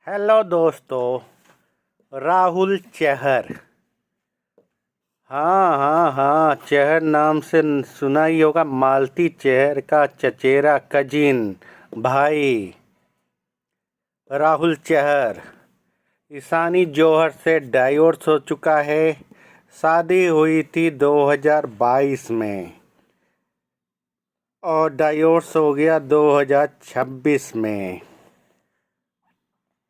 Hello दोस्तों। राहुल चहर। हाँ हाँ हाँ, चहर नाम से सुना ही होगा। मालती चहर का चचेरा कजिन भाई राहुल चहर ईशानी जौहर से डाइवोर्स हो चुका है। शादी हुई थी 2022 में और डाइवोर्स हो गया 2026 में।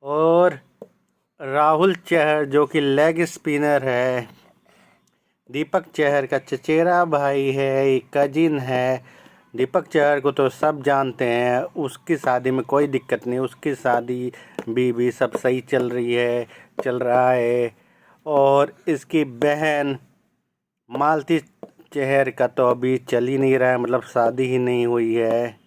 और राहुल चहर जो कि लेग स्पिनर है, दीपक चहर का चचेरा भाई है, कजिन है। दीपक चहर को तो सब जानते हैं, उसकी शादी में कोई दिक्कत नहीं, उसकी शादी भी सब सही चल रहा है। और इसकी बहन मालती चहर का तो अभी चल ही नहीं रहा है, मतलब शादी ही नहीं हुई है।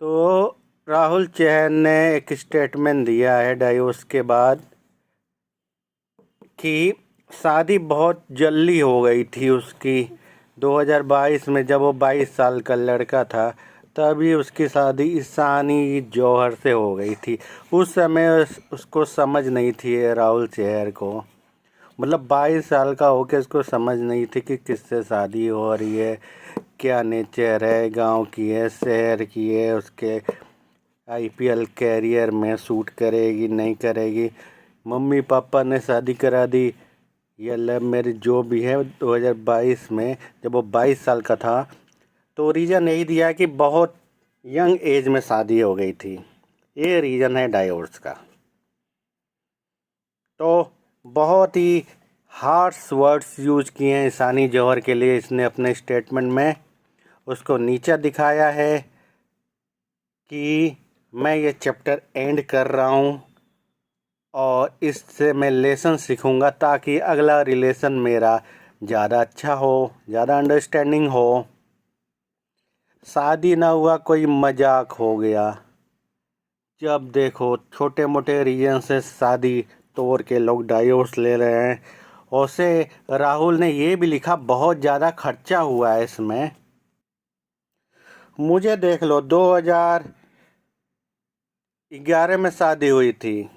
तो राहुल चहर ने एक स्टेटमेंट दिया है डाइवोर्स के बाद कि शादी बहुत जल्दी हो गई थी उसकी। 2022 में जब वो 22 साल का लड़का था तभी उसकी शादी ईशानी जौहर से हो गई थी। उस समय उसको समझ नहीं थी राहुल चहर को, मतलब 22 साल का होकर उसको समझ नहीं थी कि किससे शादी हो रही है, क्या नेचर है, गांव की है, शहर की है, उसके आईपीएल कैरियर में सूट करेगी नहीं करेगी। मम्मी पापा ने शादी करा दी, ये लव मैरिज जो भी है 2022 में, जब वो 22 साल का था। तो रीज़न यही दिया कि बहुत यंग एज में शादी हो गई थी, ये रीज़न है डाइवोर्स का। तो बहुत ही हार्श वर्ड्स यूज किए हैं ईशानी जौहर के लिए इसने अपने स्टेटमेंट में। उसको नीचा दिखाया है कि मैं ये चैप्टर एंड कर रहा हूँ और इससे मैं लेसन सीखूँगा ताकि अगला रिलेशन मेरा ज़्यादा अच्छा हो, ज़्यादा अंडरस्टैंडिंग हो। शादी ना हुआ कोई मजाक हो गया। जब देखो छोटे मोटे रीजन से शादी तोड़ के लोग डाइवोर्स ले रहे हैं। उसे राहुल ने ये भी लिखा बहुत ज़्यादा खर्चा हुआ है इसमें। मुझे देख लो 2011 में शादी हुई थी,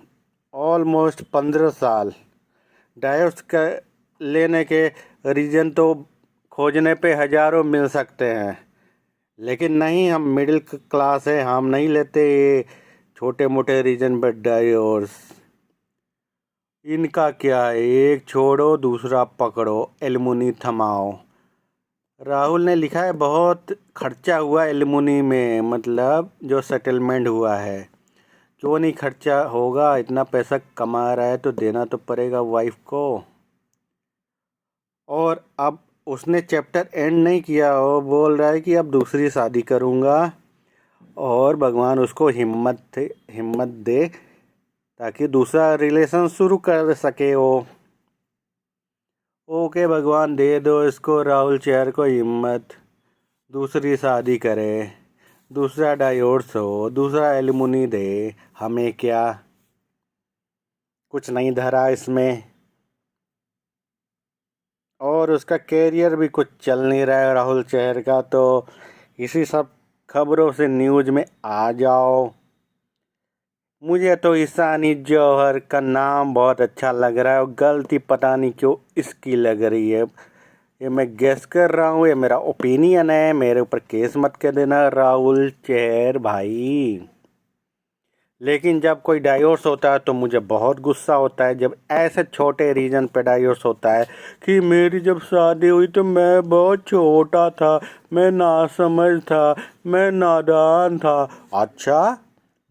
ऑलमोस्ट 15 साल। डाइवोर्स का लेने के रीज़न तो खोजने पे हज़ारों मिल सकते हैं, लेकिन नहीं, हम मिडिल क्लास है, हम नहीं लेते ये छोटे मोटे रीज़न पर डाइवोर्स। इनका क्या है, एक छोड़ो दूसरा पकड़ो, एलमुनी थमाओ। राहुल ने लिखा है बहुत खर्चा हुआ एलमुनी में, मतलब जो सेटलमेंट हुआ है। क्यों नहीं खर्चा होगा, इतना पैसा कमा रहा है तो देना तो पड़ेगा वाइफ को। और अब उसने चैप्टर एंड नहीं किया, वो बोल रहा है कि अब दूसरी शादी करूँगा और भगवान उसको हिम्मत दे ताकि दूसरा रिलेशन शुरू कर सके वो। ओके भगवान, दे दो इसको, राहुल चहर को हिम्मत, दूसरी शादी करे, दूसरा डाइवोर्स हो, दूसरा एलिमुनी दे। हमें क्या, कुछ नहीं धरा इसमें। और उसका कैरियर भी कुछ चल नहीं रहा है राहुल चहर का, तो इसी सब खबरों से न्यूज़ में आ जाओ। मुझे तो ईशानी जौहर का नाम बहुत अच्छा लग रहा है और गलती पता नहीं क्यों इसकी लग रही है। ये मैं गेस कर रहा हूँ, ये मेरा ओपिनियन है, मेरे ऊपर केस मत कर देना राहुल चहर भाई। लेकिन जब कोई डाइवोर्स होता है तो मुझे बहुत गुस्सा होता है, जब ऐसे छोटे रीजन पे डाइवोर्स होता है कि मेरी जब शादी हुई तो मैं बहुत छोटा था, मैं नासमझ था, मैं नादान था। अच्छा,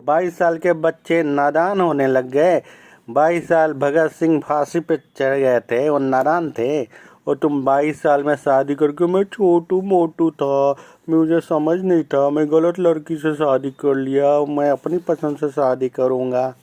22 साल के बच्चे नादान होने लग गए? 22 साल भगत सिंह फांसी पे चढ़ गए थे, वो नादान थे? और तुम 22 साल में शादी करके, मैं छोटू मोटू था, मुझे समझ नहीं था, मैं गलत लड़की से शादी कर लिया, मैं अपनी पसंद से शादी करूँगा।